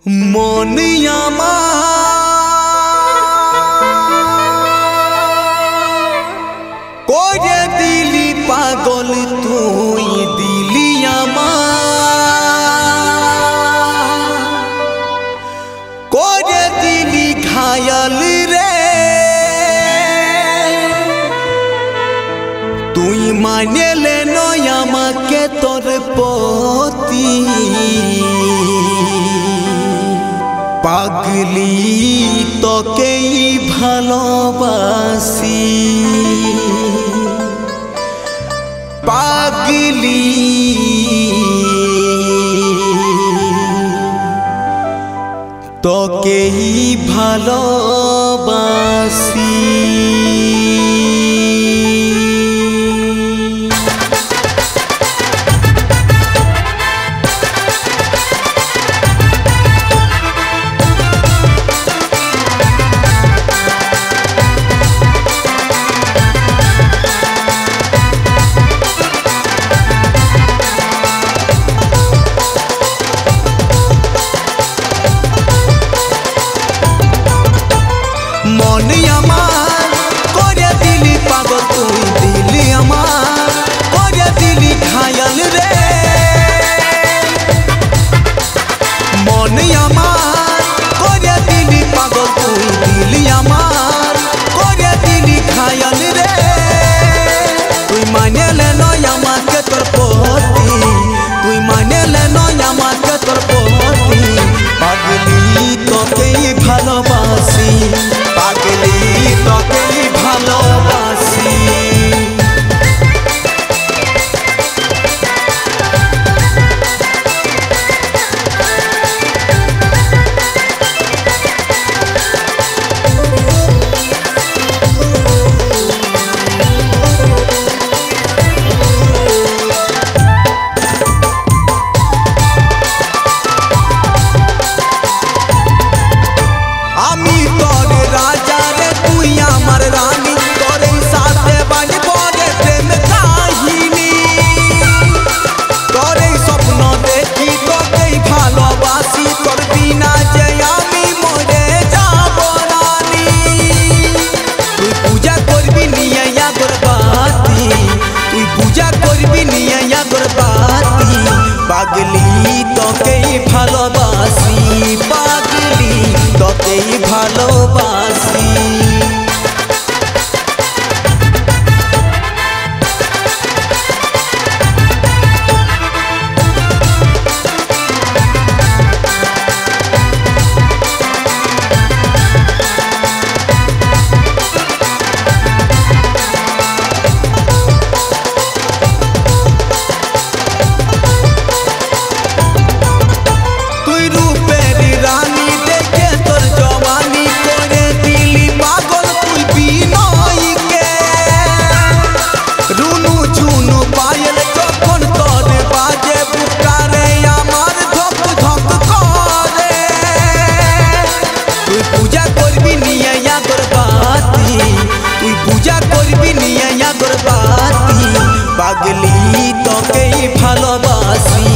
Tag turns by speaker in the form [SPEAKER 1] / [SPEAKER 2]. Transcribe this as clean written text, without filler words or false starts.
[SPEAKER 1] মন করে দিলি পাগল তুই দিলি করে দিলি ঘায়াল রে তুই মানেলে নয় আমাকে তোর পতি পাগলি তোকেই ভালোবাসি পাগলি তোকেই ভালোবাসি। মন আমার করে দিলি পাগল তুই দিলি আমার করে দিলি ঘায়াল রে মন আমার করে দিলি পাগল তুই দিলি আমার করে দিলি ঘায়াল রে তুই মানেলে নয় আমাকে তোর পতি তুই মানেলে নয় আমাকে তোর পতি পাগলি তোকেই ভালোবাসি পাগলি তোকেই ভালোবাসি। আমি তোর রাজা রে তুই আমার রানী তোর সাথে বাজব রে প্রেম কাহিনী তোর স্বপ্ন দেখি তোকেই ভালোবাসি তোর বিনা যে আমি মরে যাব রানী তুই পূজা করবি নিয়ে আগরবাতি তুই পূজা করবি নিয়ে আগরবাতি পাগলি তোকেই ভালোবাসি পাগলি তোকেই ভালোবাসি। তুই রূপের রানী দেখে তোর জওয়ানি করে দিলি পাগল তুই বিনয়কে রুনু ঝুনু পায়েল যখন তোর বাজে বুকারে আমার ধক ধক করে তুই পূজা করবি নিয়ে আগরবাতি তুই পূজা করবি নিয়ে আগরবাতি পাগলি তোকেই ভালোবাসি